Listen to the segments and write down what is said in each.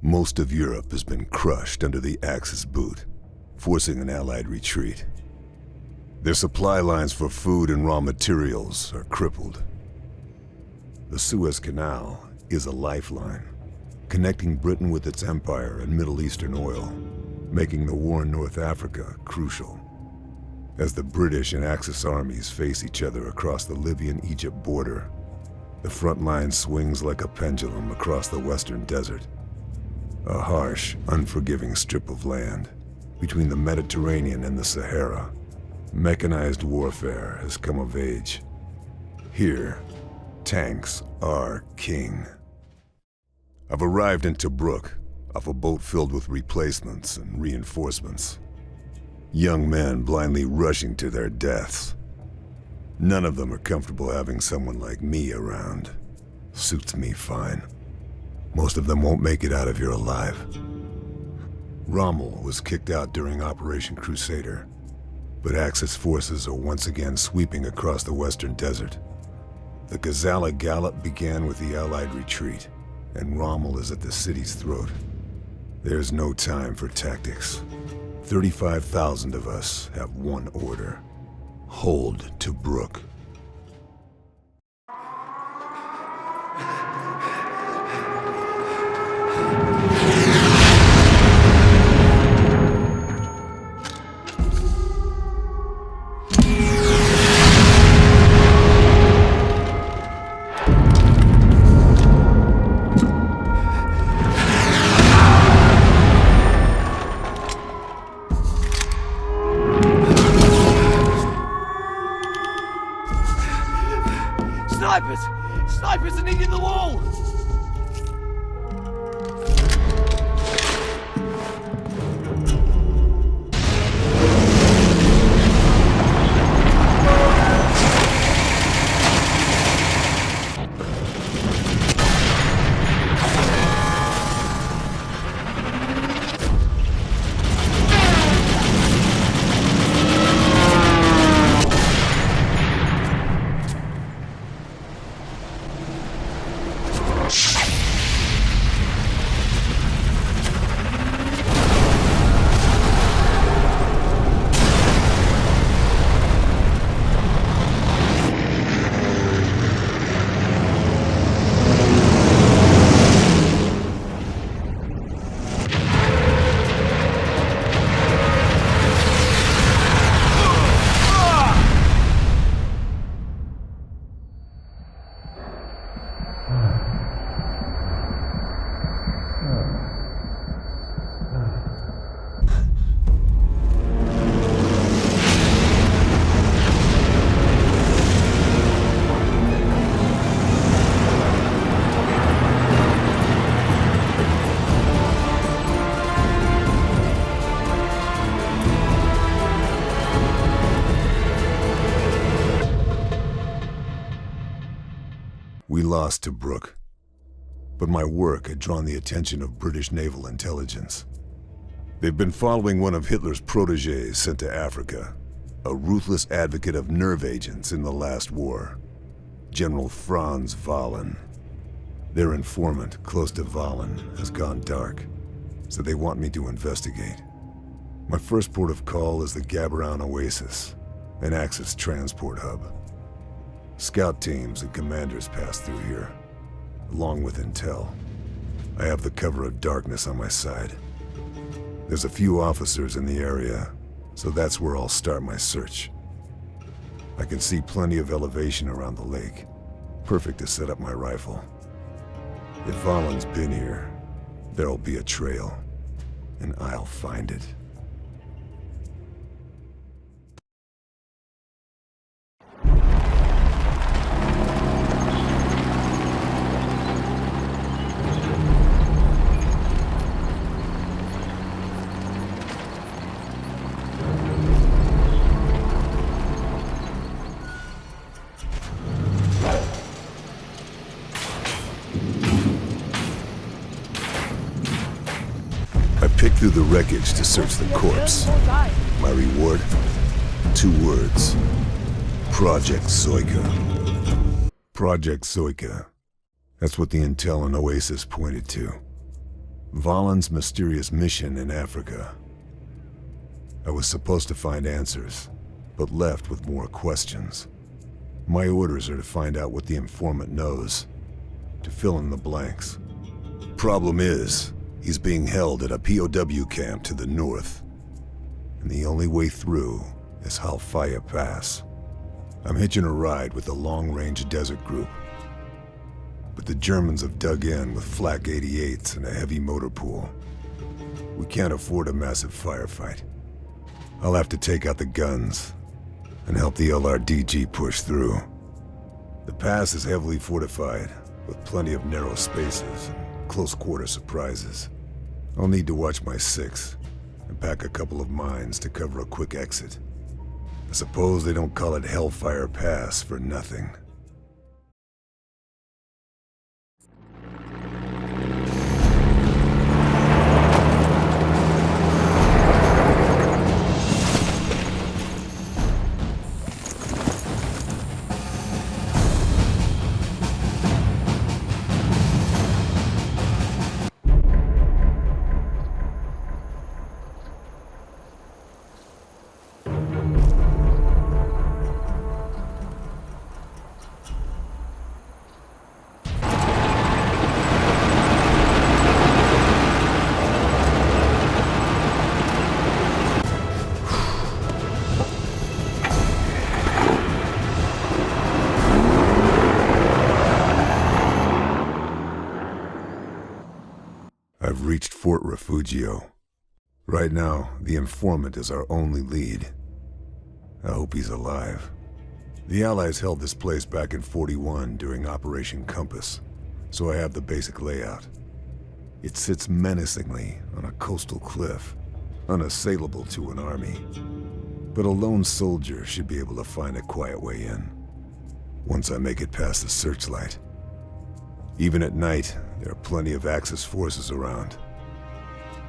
Most of Europe has been crushed under the Axis boot, forcing an Allied retreat. Their supply lines for food and raw materials are crippled. The Suez Canal is a lifeline, connecting Britain with its empire and Middle Eastern oil, making the war in North Africa crucial. As the British and Axis armies face each other across the Libyan-Egypt border, the front line swings like a pendulum across the western desert. A harsh, unforgiving strip of land between the Mediterranean and the Sahara. Mechanized warfare has come of age. Here, tanks are king. I've arrived in Tobruk off a boat filled with replacements and reinforcements. Young men blindly rushing to their deaths. None of them are comfortable having someone like me around. Suits me fine. Most of them won't make it out of here alive. Rommel was kicked out during Operation Crusader, but Axis forces are once again sweeping across the western desert. The Gazala Gallop began with the Allied retreat, and Rommel is at the city's throat. There's no time for tactics. 35,000 of us have one order. Hold Tobruk. Snipers! Snipers are needing the wall! We lost Tobruk, but my work had drawn the attention of British naval intelligence. They've been following one of Hitler's protégés sent to Africa, a ruthless advocate of nerve agents in the last war, General Franz Valen. Their informant, close to Valen, has gone dark, so they want me to investigate. My first port of call is the Gabaroun Oasis, an Axis transport hub. Scout teams and commanders pass through here, along with intel. I have the cover of darkness on my side. There's a few officers in the area, so that's where I'll start my search. I can see plenty of elevation around the lake, perfect to set up my rifle. If Valen's been here, there'll be a trail, and I'll find it. Pick through the wreckage to search the corpse. My reward? 2 words. Project Zoika. Project Zoika. That's what the intel on Oasis pointed to. Valen's mysterious mission in Africa. I was supposed to find answers, but left with more questions. My orders are to find out what the informant knows, to fill in the blanks. Problem is, he's being held at a POW camp to the north, and the only way through is Hellfire Pass. I'm hitching a ride with the long-range desert group, but the Germans have dug in with flak 88s and a heavy motor pool. We can't afford a massive firefight. I'll have to take out the guns and help the LRDG push through. The pass is heavily fortified, with plenty of narrow spaces and close-quarter surprises. I'll need to watch my six and pack a couple of mines to cover a quick exit. I suppose they don't call it Hellfire Pass for nothing. I've reached Fort Refugio. Right now, the informant is our only lead. I hope he's alive. The Allies held this place back in '41 during Operation Compass, so I have the basic layout. It sits menacingly on a coastal cliff, unassailable to an army. But a lone soldier should be able to find a quiet way in, once I make it past the searchlight. Even at night, there are plenty of Axis forces around.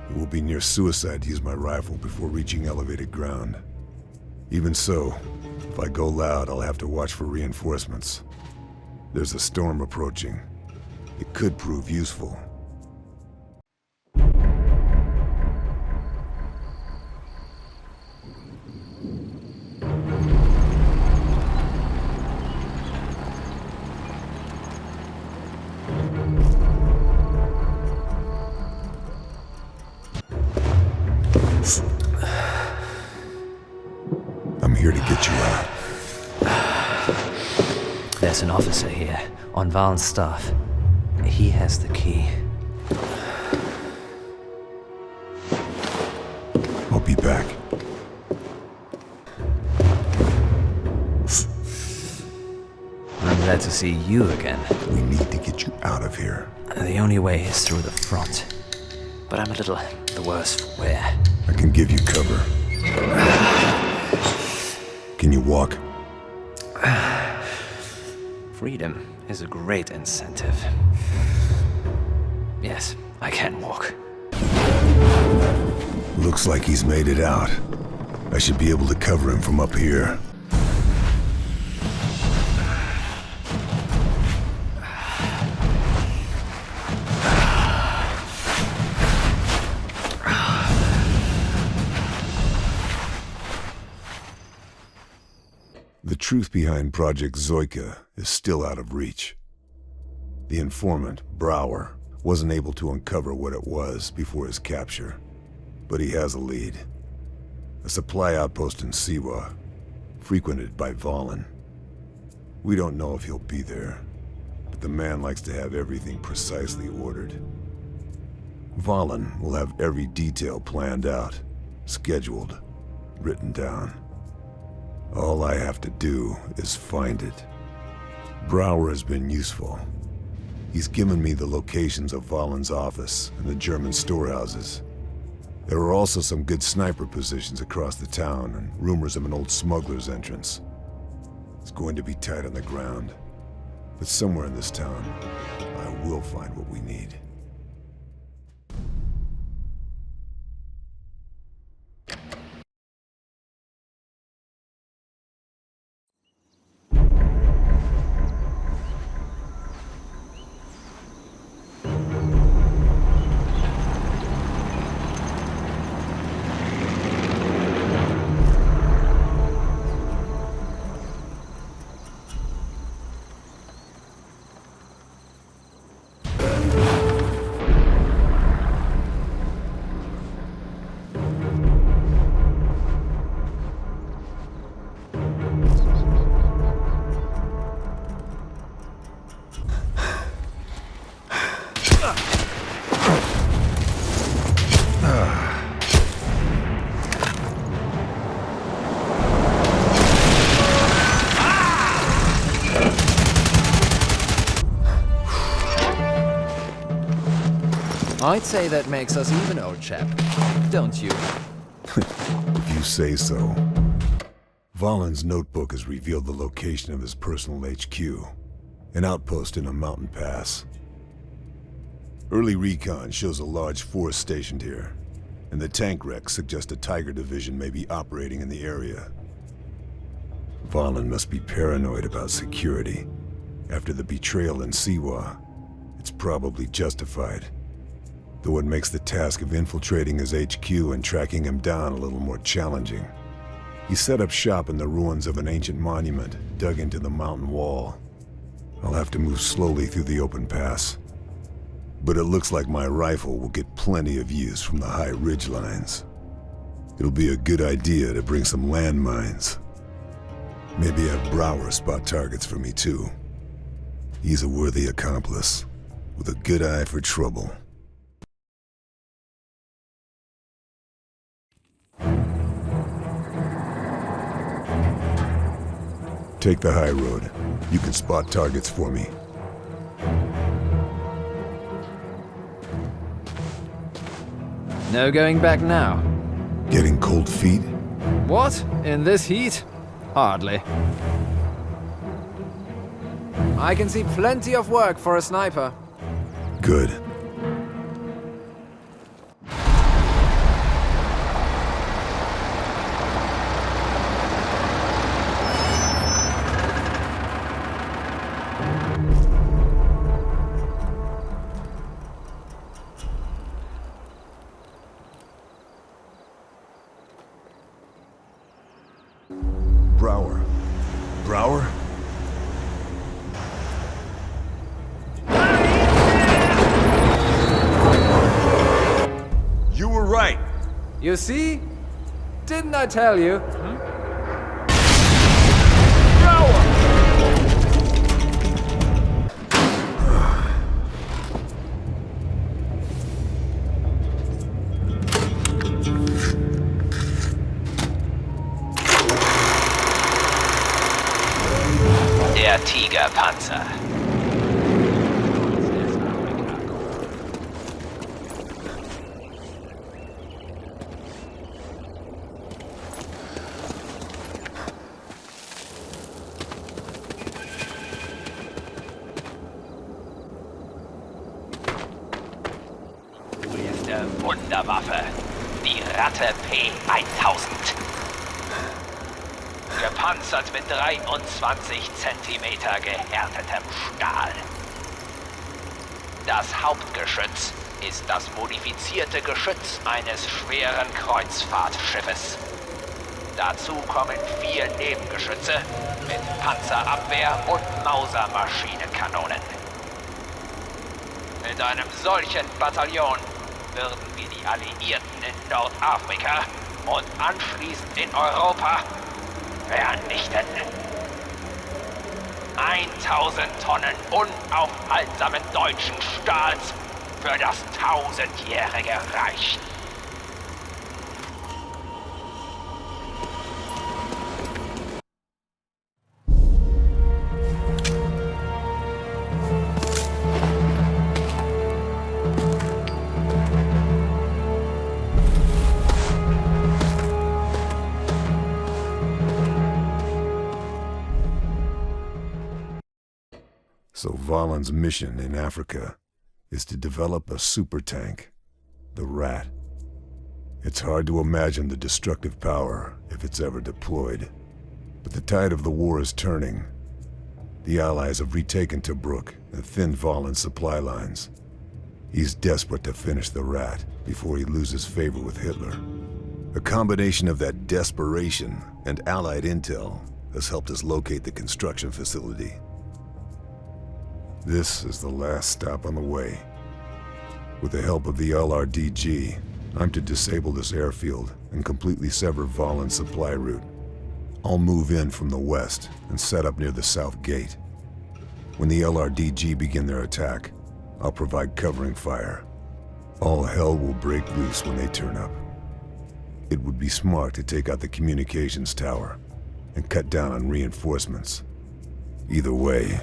It will be near suicide to use my rifle before reaching elevated ground. Even so, if I go loud, I'll have to watch for reinforcements. There's a storm approaching. It could prove useful. I'm here to get you out. There's an officer here, on Valen's staff. He has the key. I'll be back. I'm glad to see you again. We need to get you out of here. The only way is through the front. But I'm a little the worse for wear. I can give you cover. Can you walk? Freedom is a great incentive. Yes, I can walk. Looks like he's made it out. I should be able to cover him from up here. The truth behind Project Zoika is still out of reach. The informant, Brower, wasn't able to uncover what it was before his capture, but he has a lead. A supply outpost in Siwa, frequented by Valen. We don't know if he'll be there, but the man likes to have everything precisely ordered. Valen will have every detail planned out, scheduled, written down. All I have to do is find it. Brower has been useful. He's given me the locations of Valen's office and the German storehouses. There are also some good sniper positions across the town and rumors of an old smuggler's entrance. It's going to be tight on the ground, but somewhere in this town, I will find what we need. I'd say that makes us even, old chap. Don't you? If you say so. Valen's notebook has revealed the location of his personal HQ, an outpost in a mountain pass. Early recon shows a large force stationed here, and the tank wrecks suggest a Tiger division may be operating in the area. Valen must be paranoid about security. After the betrayal in Siwa, it's probably justified. Though it makes the task of infiltrating his HQ and tracking him down a little more challenging. He set up shop in the ruins of an ancient monument dug into the mountain wall. I'll have to move slowly through the open pass. But it looks like my rifle will get plenty of use from the high ridgelines. It'll be a good idea to bring some landmines. Maybe have Brower spot targets for me too. He's a worthy accomplice, with a good eye for trouble. Take the high road. You can spot targets for me. No going back now. Getting cold feet? What? In this heat? Hardly. I can see plenty of work for a sniper. Good. Brower. Brower? You were right. You see? Didn't I tell you? Der Tigerpanzer. Neueste Wunderwaffe. Die Ratte P1000. Gepanzert mit 23 cm gehärtetem Stahl. Das Hauptgeschütz ist das modifizierte Geschütz eines schweren Kreuzfahrtschiffes. Dazu kommen 4 Nebengeschütze mit Panzerabwehr und Mauser-Maschinenkanonen. Mit einem solchen Bataillon würden wir die Alliierten in Nordafrika und anschließend in Europa vernichten. 1000 Tonnen unaufhaltsamen deutschen Stahls für das 1000-jährige Reich. So Valen's mission in Africa is to develop a super tank, the Rat. It's hard to imagine the destructive power if it's ever deployed. But the tide of the war is turning. The Allies have retaken Tobruk and thinned Valen's supply lines. He's desperate to finish the Rat before he loses favor with Hitler. A combination of that desperation and Allied intel has helped us locate the construction facility. This is the last stop on the way. With the help of the LRDG, I'm to disable this airfield and completely sever Valen's supply route. I'll move in from the west and set up near the south gate. When the LRDG begin their attack, I'll provide covering fire. All hell will break loose when they turn up. It would be smart to take out the communications tower and cut down on reinforcements. Either way,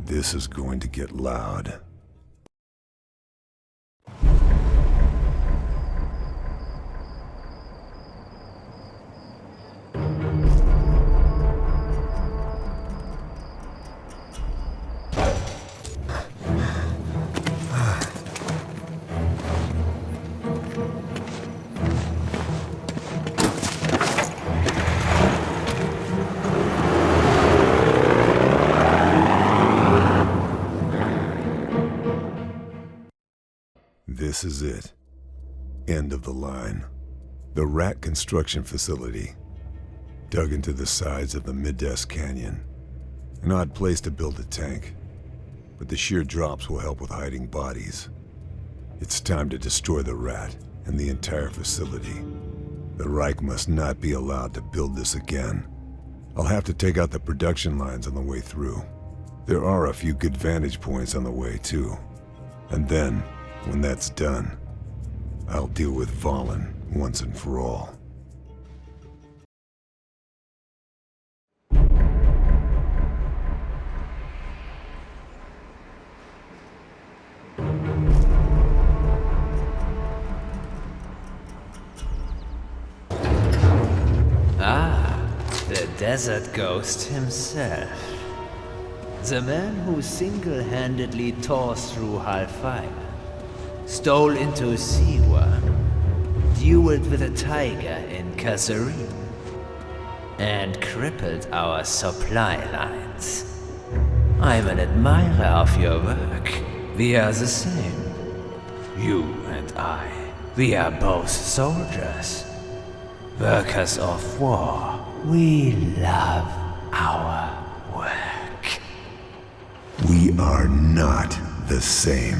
this is going to get loud. This is it. End of the line. The Rat Construction Facility. Dug into the sides of the Midas Canyon. An odd place to build a tank, but the sheer drops will help with hiding bodies. It's time to destroy the Rat and the entire facility. The Reich must not be allowed to build this again. I'll have to take out the production lines on the way through. There are a few good vantage points on the way too. And then, when that's done, I'll deal with Valen once and for all. The desert ghost himself. The man who single-handedly tore through Hellfire, stole into Siwa, dueled with a tiger in Kasserine, and crippled our supply lines. I'm an admirer of your work. We are the same. You and I, we are both soldiers. Workers of war. We love our work. We are not the same.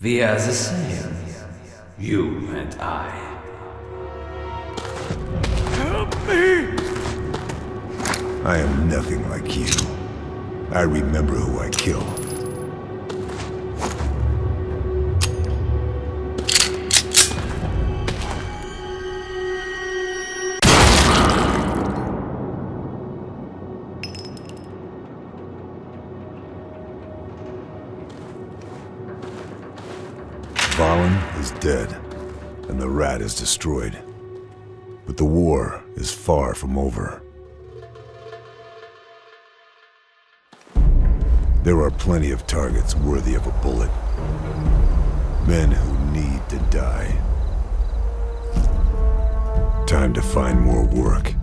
We are the same. You and I. Help me! I am nothing like you. I remember who I killed. Valen is dead, and the Rat is destroyed. But the war is far from over. There are plenty of targets worthy of a bullet. Men who need to die. Time to find more work.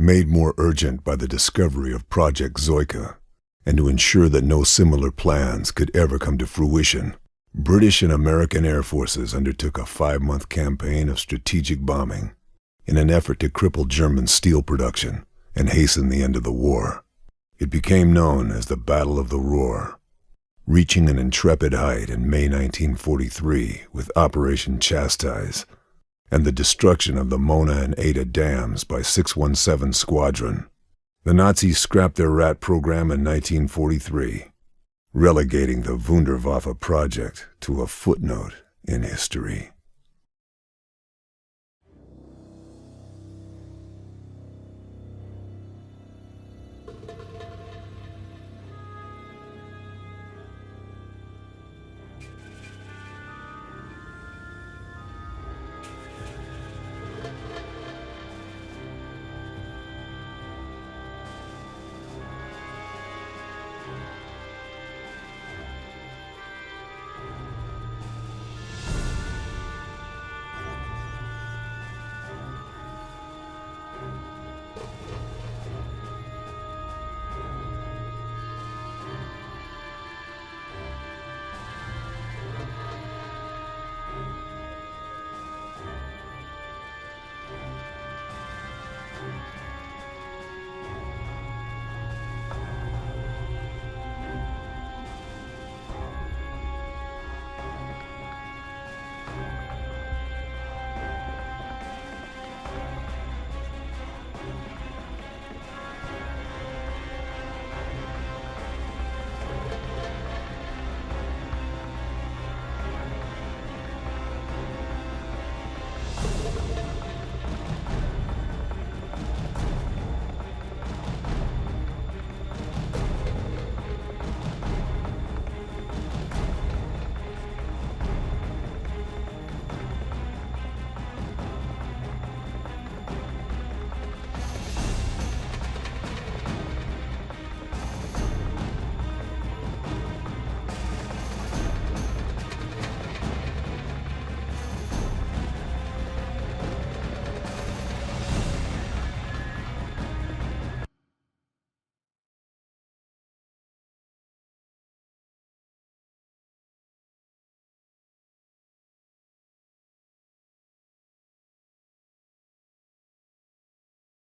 Made more urgent by the discovery of Project Zoika, and to ensure that no similar plans could ever come to fruition, British and American air forces undertook a 5-month campaign of strategic bombing in an effort to cripple German steel production and hasten the end of the war. It became known as the Battle of the Ruhr, reaching an intrepid height in May 1943 with Operation Chastise and the destruction of the Mona and Ada dams by 617 Squadron. The Nazis scrapped their rat program in 1943, relegating the Wunderwaffe project to a footnote in history.